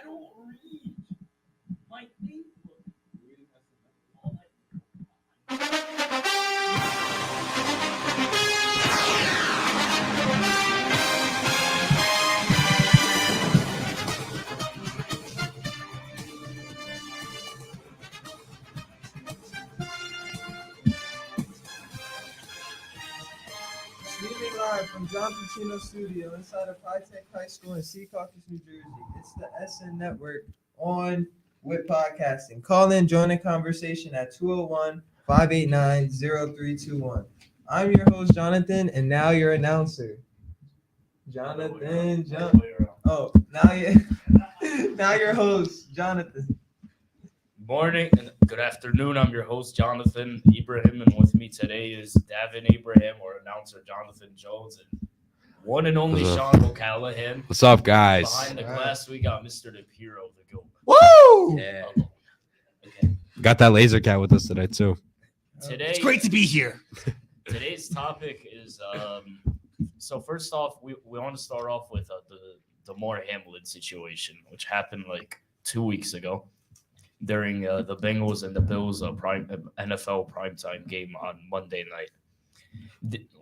don't read my Facebook. Streaming live from John Pacino Studio inside of High Tech High School in Secaucus, New Jersey. It's the SN Network on with podcasting. Call in, join the conversation at 201-589-0321. I'm your host, Jonathan, and now your announcer. Jonathan. Oh, now your host, Jonathan. Morning and good afternoon. I'm your host, Jonathan Ibrahim, and with me today is Davin Abraham, or announcer Jonathan Jones, and one and only Sean O'Callahan. What's up, guys? Behind the glass, we got Mr. DePiro, the GOAT. Woo! Yeah. Okay. Got that laser cat with us today too. Today, It's great to be here. Today's topic is so first off, we want to start off with the Damar Hamlin situation, which happened like 2 weeks ago during the Bengals and the Bills NFL primetime game on Monday night.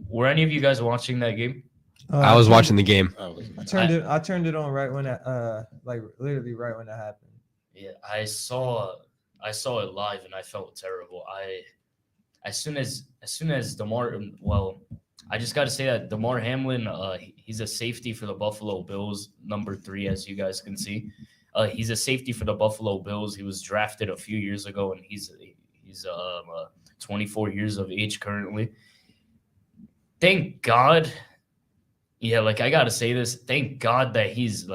Were any of you guys watching that game? I was watching the game. I turned it on right when that literally right when that happened. Yeah, I saw it live and I felt terrible. As soon as Damar, well, I just got to say that Damar Hamlin, he's a safety for the Buffalo Bills, number 3, as you guys can see. He's a safety for the Buffalo Bills. He was drafted a few years ago, and he's 24 years of age currently. Thank God. Yeah, like I gotta say this. Thank God that he's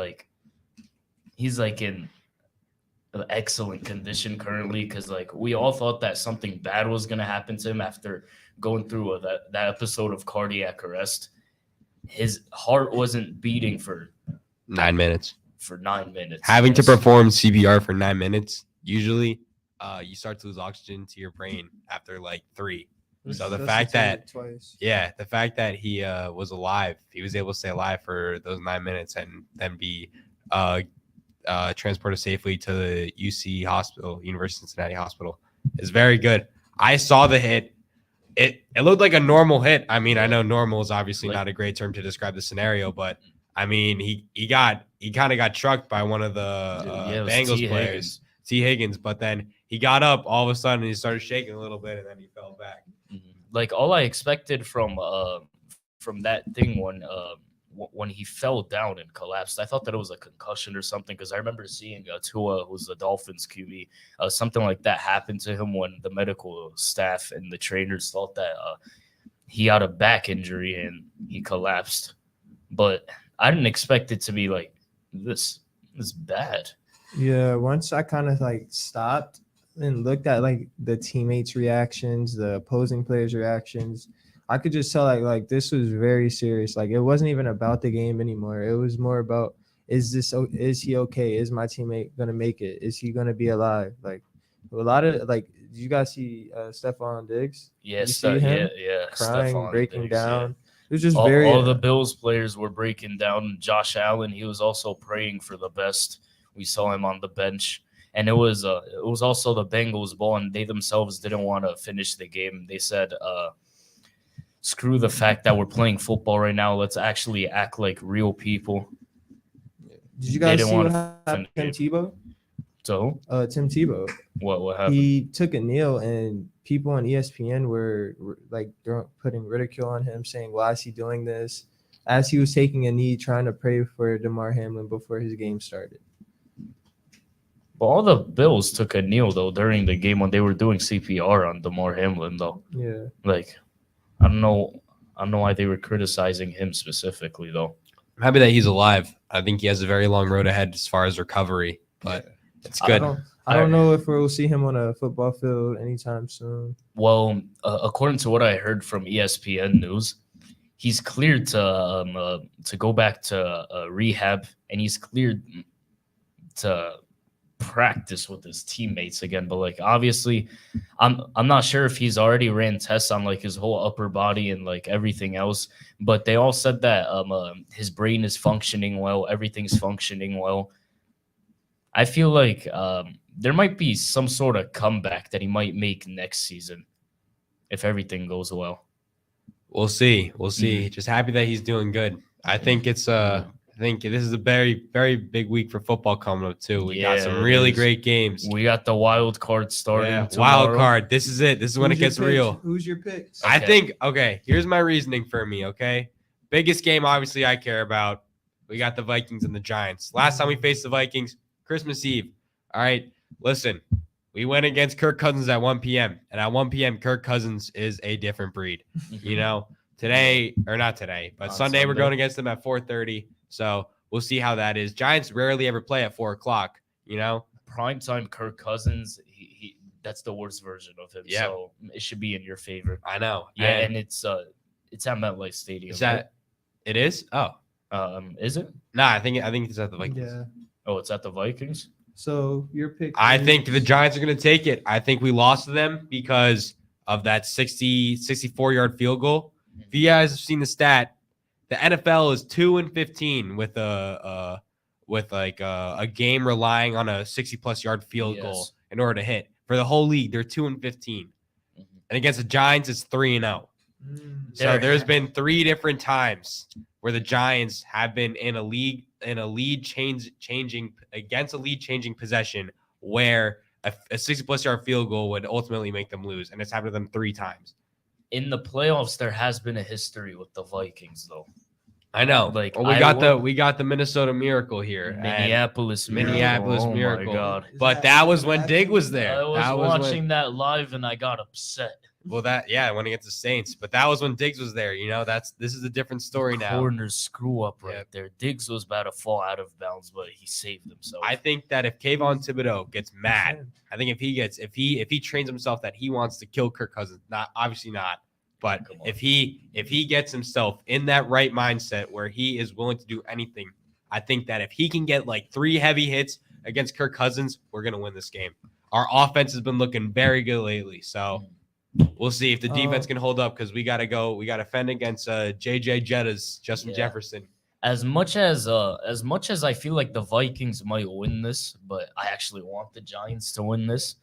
in excellent condition currently, because like we all thought that something bad was gonna happen to him after going through that episode of cardiac arrest. His heart wasn't beating for 9 minutes. For 9 minutes. Having to perform CPR for 9 minutes, usually you start to lose oxygen to your brain after like 3. So the fact that he was alive, he was able to stay alive for those 9 minutes and then be transported safely to the UC hospital, University of Cincinnati Hospital, is very good. I saw the hit. It looked like a normal hit. I mean, I know normal is obviously not a great term to describe the scenario, but I mean, he kind of got trucked by one of the Bengals players, T. Higgins, but then he got up all of a sudden and he started shaking a little bit and then he fell back. Like all I expected from that thing when he fell down and collapsed, I thought that it was a concussion or something, because I remember seeing Tua, who's the Dolphins QB, something like that happened to him when the medical staff and the trainers thought that he had a back injury and he collapsed. But I didn't expect it to be like this bad. Yeah, once I kind of like stopped and looked at like the teammates' reactions, the opposing players' reactions, I could just tell like this was very serious. Like it wasn't even about the game anymore. It was more about, is he okay? Is my teammate gonna make it? Is he gonna be alive? Like a lot of like, did you guys see Stephon Diggs? Yes, yeah, crying, Stephon breaking Diggs, down. Yeah. It was just all the Bills players were breaking down. Josh Allen, he was also praying for the best. We saw him on the bench, and it was also the Bengals' ball, and they themselves didn't want to finish the game. They said, "Screw the fact that we're playing football right now. Let's actually act like real people." Did you guys see what happened to Tim Tebow? So, Tim Tebow. What happened? He took a kneel, and people on ESPN were like putting ridicule on him, saying, "Why is he doing this?" As he was taking a knee, trying to pray for Damar Hamlin before his game started. But all the Bills took a kneel though during the game when they were doing CPR on Damar Hamlin though. Yeah. Like, I don't know why they were criticizing him specifically though. I'm happy that he's alive. I think he has a very long road ahead as far as recovery, but it's good. I don't know if we'll see him on a football field anytime soon. Well, according to what I heard from ESPN News, he's cleared to go back to rehab, and he's cleared to practice with his teammates again. But like obviously, I'm not sure if he's already ran tests on like his whole upper body and like everything else. But they all said that his brain is functioning well, everything's functioning well. I feel like there might be some sort of comeback that he might make next season if everything goes well. We'll see. We'll see. Just happy that he's doing good. I think it's I think this is a very, very big week for football coming up too. We got some it really is. great games. We got the wild card starting. Yeah, tomorrow. wild card. This is it. This is when it gets real. Who's your picks? I Okay. think, okay, here's my reasoning for me, okay? Biggest game, obviously, I care about. We got the Vikings and the Giants. Last time we faced the Vikings, Christmas Eve. All right, listen, we went against Kirk Cousins at 1 p.m. And at 1 p.m., Kirk Cousins is a different breed. You know, today, or not today, but On Sunday, we're Sunday. going against them at 4:30. So we'll see how that is. Giants rarely ever play at 4 o'clock, you know? Primetime Kirk Cousins. He that's the worst version of him. Yeah. So it should be in your favor. I know. Yeah, And and it's at MetLife Stadium. is that, it is? Oh, right? Is it? nah, I think it's at the Vikings. Yeah. Oh, it's at the Vikings. So your pick. I is- think the Giants are going to take it. I think we lost to them because of that 64-yard field goal. If you guys have seen the stat, the NFL is 2-15 with a game relying on a 60+ yard field goal Yes. in order to hit. For the whole league, they're 2-15, Mhm. and against the Giants, it's 3-0. Mm. So There- there's been 3 different times where the Giants have been in a lead changing possession where a 60+ yard field goal would ultimately make them lose, and it's happened to them 3 times. In the playoffs, there has been a history with the Vikings, though. I know. Like, Well, I we got the Minnesota Miracle here. and Minneapolis Minneapolis Miracle. Oh my god! But that was when Dig was there. I was that watching when, that live and I got upset. when against the Saints. But that was when Diggs was there. You know, this is a different story now. Corner screw up right Yeah. there. Diggs was about to fall out of bounds, but he saved himself. I think that if Kayvon Thibodeau gets mad, I think if he trains himself that he wants to kill Kirk Cousins, obviously not. But Come on. if he gets himself in that right mindset where he is willing to do anything, I think that if he can get like 3 heavy hits against Kirk Cousins, we're gonna win this game. Our offense has been looking very good lately, so we'll see if the defense can hold up because we gotta fend against JJ Jetta's Justin Yeah. Jefferson. as much as I feel like the Vikings might win this, but I actually want the Giants to win this.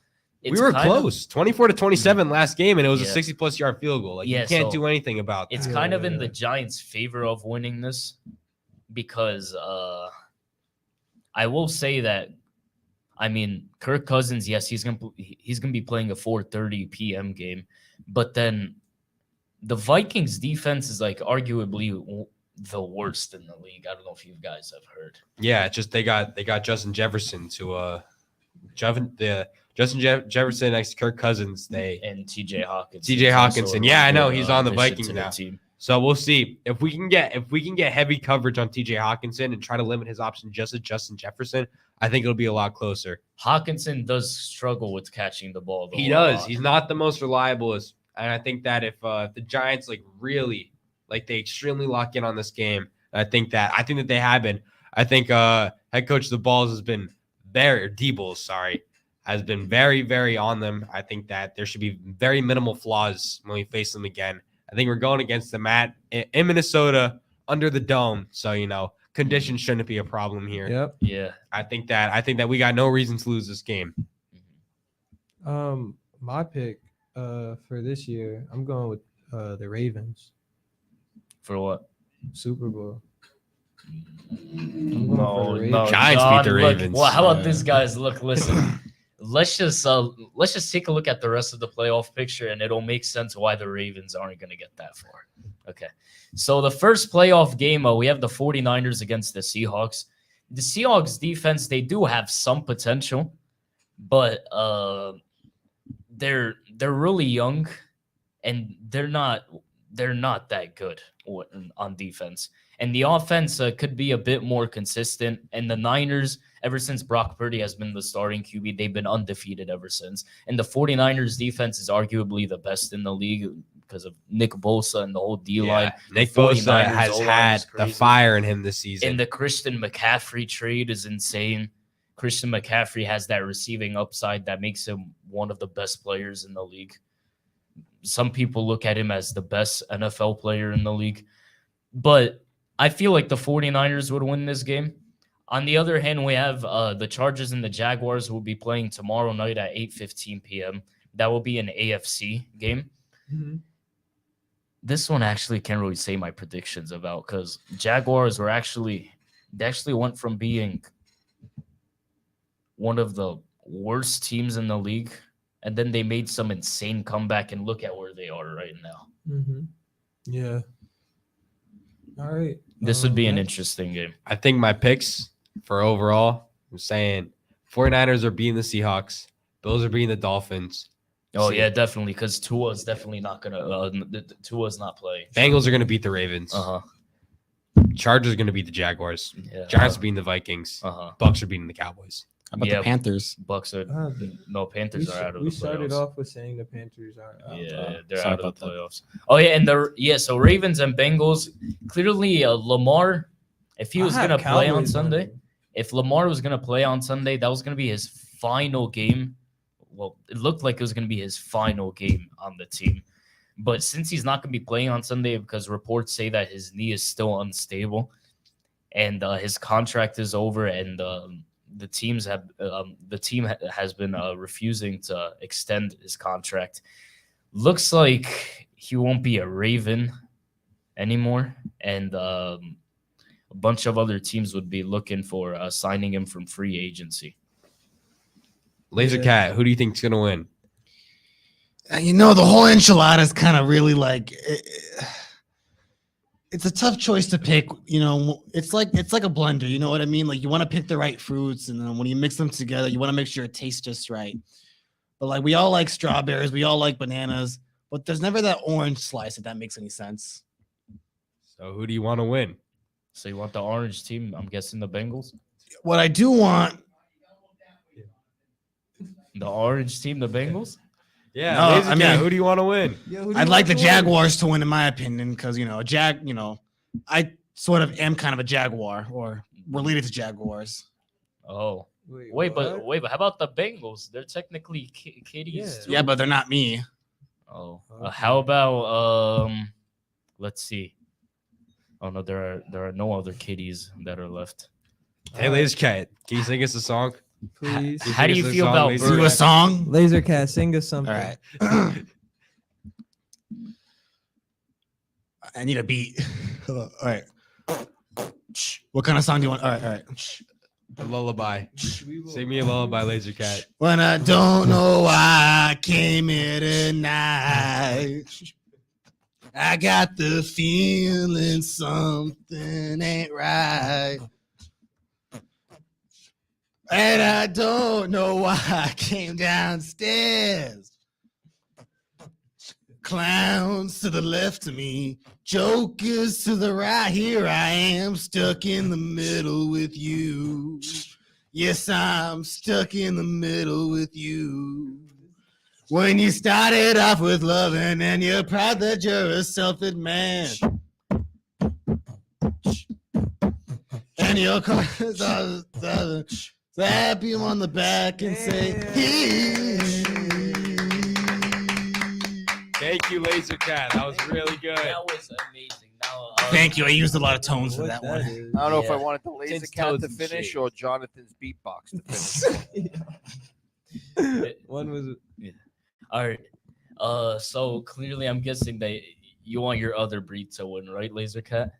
We were kind of- close, 24-27 last game, and it was a Yeah. 60+ yard field goal. Like Yeah, you can't so do anything about that. It's kind of in Yeah. the Giants' favor of winning this because I will say that I mean Kirk Cousins, yes, he's gonna be playing a 4:30 p.m. game, but then the Vikings defense is like arguably the worst in the league. I don't know if you guys have heard. Yeah, it's just they got Justin Jefferson to Jefferson next to Kirk Cousins. And TJ Hawkins. TJ Hawkinson. Yeah, I know, he's on the Vikings to now. team. So we'll see if we can get heavy coverage on TJ Hawkinson and try to limit his option just to Justin Jefferson. I think it'll be a lot closer. Hawkinson does struggle with catching the ball. Though, He a does. lot. He's not the most reliable, and I think that if the Giants really they extremely lock in on this game, I think that they have been. I think head coach of the Balls has been has been very, very on them. I think that there should be very minimal flaws when we face them again. I think we're going against them in Minnesota under the dome, so conditions shouldn't be a problem here. Yep. Yeah. I think that we got no reason to lose this game. My pick for this year, I'm going with the Ravens For what? Super Bowl. No, the no. Giants John, beat the look, Ravens. Well, how about this, guys? Look, listen. let's just take a look at the rest of the playoff picture, and it'll make sense why the Ravens aren't going to get that far. Okay. So the first playoff game, we have the 49ers against the Seahawks. The Seahawks defense, they do have some potential, but they're really young, and they're not that good on defense. And the offense could be a bit more consistent. And the Niners, ever since Brock Purdy has been the starting QB, they've been undefeated ever since. And the 49ers defense is arguably the best in the league because of Nick Bosa and the whole D-line. Nick The Bosa 49ers has O-line had is the crazy. fire in him this season. And the Christian McCaffrey trade is insane. Christian McCaffrey has that receiving upside that makes him one of the best players in the league. Some people look at him as the best NFL player in the league. But I feel like the 49ers would win this game. On the other hand, we have the Chargers and the Jaguars who will be playing tomorrow night at 8:15 p.m. That will be an AFC game. Mhm. This one actually can't really say my predictions about because Jaguars were actually went from being one of the worst teams in the league, and then they made some insane comeback, and look at where they are right now. Mhm. Yeah. All right. This would be an next. interesting game. I think my picks for overall, I'm saying 49ers are beating the Seahawks. Bills are beating the Dolphins. Oh See- yeah, definitely, because Tua's definitely not gonna. Tua's not playing. Bengals are going to beat the Ravens. Uh huh. Chargers are going to beat the Jaguars. Yeah. Giants are beating the Vikings. Uh huh. Bucks are beating the Cowboys. How about Yeah. the Panthers? Bucks are Ah, no Panthers are out of the we started playoffs. off with saying the Panthers are out. Yeah, they're sorry out of about the that. playoffs. Oh yeah, and so Ravens and Bengals. Clearly, Lamar, if he was I have gonna play on Cowboys Sunday, them. if Lamar was gonna play on Sunday, that was gonna be his final game. Well, it looked like it was gonna be his final game on the team. But since he's not gonna be playing on Sunday because reports say that his knee is still unstable, and his contract is over, and the team has been refusing to extend his contract. Looks like he won't be a Raven anymore, and a bunch of other teams would be looking for signing him from free agency. Laser Yeah. Cat, who do you think's going to win? You know, the whole enchilada is kind of really like it's a tough choice to pick. You know, it's like a blender. You know what I mean? Like you want to pick the right fruits, and then when you mix them together, you want to make sure it tastes just right. But like we all like strawberries, we all like bananas, but there's never that orange slice if that makes any sense. So who do you want to win? So you want the orange team? I'm guessing the Bengals. What I do want, The orange team, the Bengals. Yeah, No, Laser I Cat, mean- who do you want to win? Yeah, who do you I'd like want the to win? Jaguars to win, in my opinion, because you know, I sort of am kind of a Jaguar or related to Jaguars. Oh, wait, what? but how about the Bengals? They're technically kitties. Yeah. Too. Yeah, but they're not me. Oh, Okay. how about let's see. Oh no, there are no other kitties that are left. Hey, Laser Cat, can you sing us a song? Please. How do you Sing us a feel song, about Laser Do a Bird? song. Laser Cat, sing us something. All right. I need a beat. Hold on. All right. What kind of song do you want? All right. A lullaby. Sing me a lullaby, Laser Cat. When I don't know why I came here tonight, I got the feeling something ain't right. And I don't know why I came downstairs. Clowns to the left of me, jokers to the right. Here I am, stuck in the middle with you. Yes, I'm stuck in the middle with you. When you started off with loving and you're proud that you're a self-made man. And your cars are slap him on the back and say, Thank you, Laser Cat. That was really good. That was amazing. Now, Thank you. I used a lot of tones for What that one. is. I don't know if I Yeah. wanted the laser Tits, cat toes, to and finish shit. or Jonathan's beatbox to finish. One was All right. So clearly, I'm guessing that you want your other breed to win, right, Laser Cat?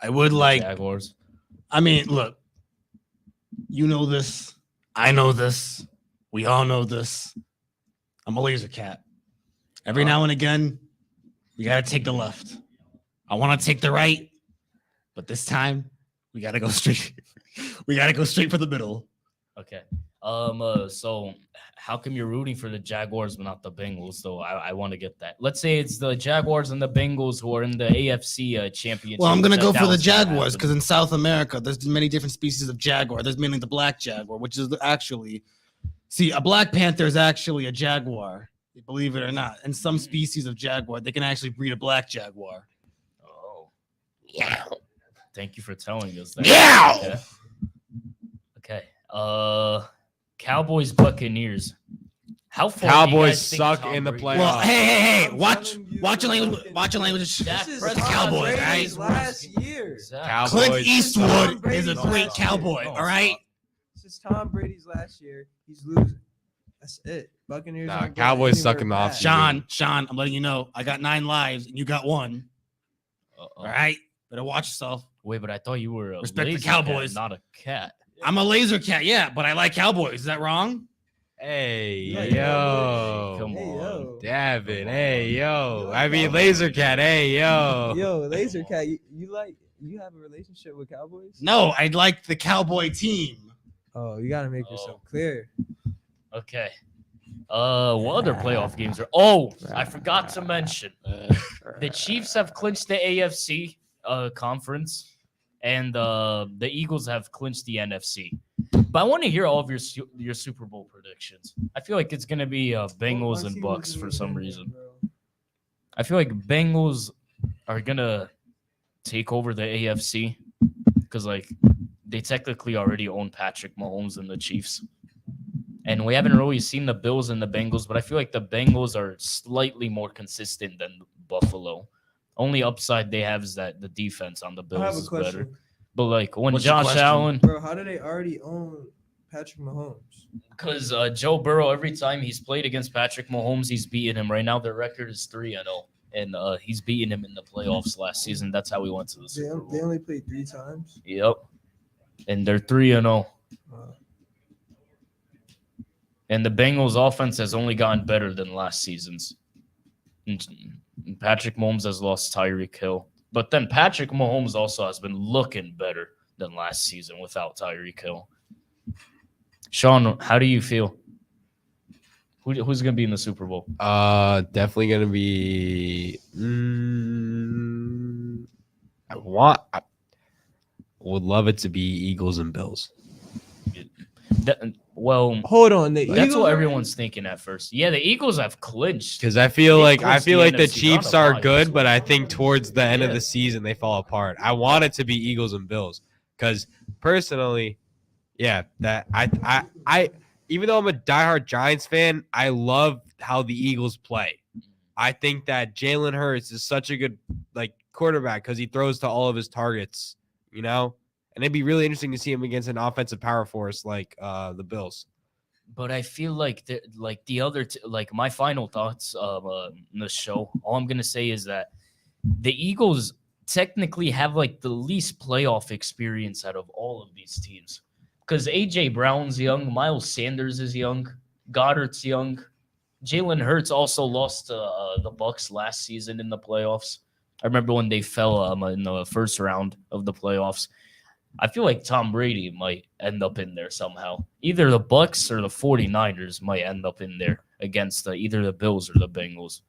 I would like, Jaguars. I mean, look, you know this. I know this. We all know this. I'm a laser cat. Every now and again, we got to take the left. I want to take the right, but this time we got to go straight. We got to go straight for the middle. Okay. So how come you're rooting for the Jaguars but not the Bengals? Though I want to get that. Let's say it's the Jaguars and the Bengals who are in the AFC championship. Well, I'm going to go for the That's gonna Jaguars happen. because in South America, there's many different species of jaguar. There's mainly the black jaguar, which is actually, see, a black panther is actually a jaguar, believe it or not. And some species of jaguar, they can actually breed a black jaguar. Oh. Yeah. Thank you for telling us that. Meow! Okay. Cowboys Buccaneers. How far do you Cowboys guys think suck Tom in the Brady- playoffs. Well, hey, I'm watch telling you. your language. Watch your language. Dak This is Prescott Cowboys, Tom right? Brady's last year. Exactly. Cowboys. Clint Eastwood Tom is a Brady's great last year. cowboy. No, All right. It's just Tom Brady's last year. He's losing. That's it. Buccaneers. Nah, aren't going Cowboys suck anywhere in the fast. offseason. Sean, I'm letting you know. I got 9 lives and you got 1. Uh-oh. All right. Better watch yourself. Wait, but I thought you were a Respect the laser cat, Cowboys. not a cat. I'm a laser cat, yeah, but I like Cowboys. Is that wrong? Hey, Yeah, yo. Come Hey, on. yo. Davin, Come hey, You yo. like I mean, Cowboys? Laser Cat, hey, yo. Yo, Laser Cat, you have a relationship with Cowboys? No, I like the Cowboy team. Oh, you gotta make yourself clear. Okay. What other playoff games are? Oh, I forgot to mention the Chiefs have clinched the AFC conference, and the Eagles have clinched the NFC. But I want to hear all of your Super Bowl predictions. I feel like it's gonna be Bengals and Bucks for some reason. I feel like Bengals are gonna take over the AFC because like they technically already own Patrick Mahomes and the Chiefs. And we haven't really seen the Bills and the Bengals, but I feel like the Bengals are slightly more consistent than Buffalo. Only upside they have is that the defense on the I have Bills a is better. question. But like when What's your Josh question? Allen, Bro, how do they already own Patrick Mahomes? because Joe Burrow, every time he's played against Patrick Mahomes, he's beaten him. Right now, their record is 3-0, and he's beaten him in the playoffs last season. That's how we went to the They, Super Bowl. they only played 3 times. Yep, and they're 3-0. Wow. And the Bengals' offense has only gotten better than last season's. And Patrick Mahomes has lost Tyreek Hill. But then Patrick Mahomes also has been looking better than last season without Tyreek Hill. Sean, how do you feel? Who's going to be in the Super Bowl? Definitely gonna be. I would love it to be Eagles and Bills. Well, Hold on, the that's Eagles what are- everyone's thinking at first. Yeah, the Eagles have clinched. Because I feel They like clinched the NFC, Chiefs not a are bye. good, but I think towards the end of Yeah. the season they fall apart. I want it to be Eagles and Bills because personally, yeah, that I even though I'm a diehard Giants fan, I love how the Eagles play. I think that Jalen Hurts is such a good like quarterback because he throws to all of his targets, you know. And it'd be really interesting to see him against an offensive power force like the Bills. But I feel like the other like my final thoughts of the show. All I'm gonna say is that the Eagles technically have like the least playoff experience out of all of these teams because AJ Brown's young, Miles Sanders is young, Goddard's young, Jalen Hurts also lost to the Bucks last season in the playoffs. I remember when they fell in the first round of the playoffs. I feel like Tom Brady might end up in there somehow. Either the Bucks or the 49ers might end up in there against either the Bills or the Bengals.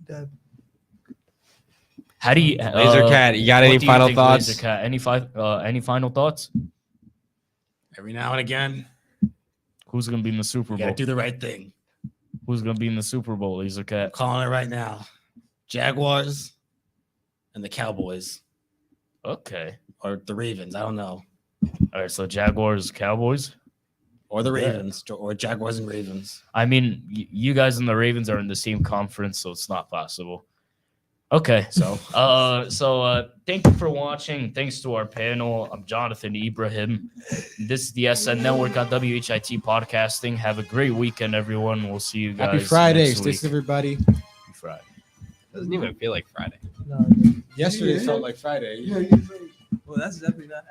That- How do you Laser Cat, you got what any do you final think, thoughts? Laser Cat? Any final thoughts? Every now and again, Who's gonna be in the Super you Bowl? gotta do the right thing. Who's gonna be in the Super Bowl, Laser I'm Cat? calling it right now. Jaguars and the Cowboys. Okay. Or the Ravens. I don't know. All right, so Jaguars, Cowboys. Or the Yeah. Ravens. Or Jaguars and Ravens. I mean, you guys and the Ravens are in the same conference, so it's not possible. Okay, so thank you for watching. Thanks to our panel. I'm Jonathan Ibrahim. This is the SN Network on WHIT Podcasting. Have a great weekend, everyone. We'll see you guys. Happy Friday. next Stay week. safe, everybody. Happy Friday. Doesn't even feel like Friday. No, Yesterday Yeah. felt like Friday. well, that's definitely not.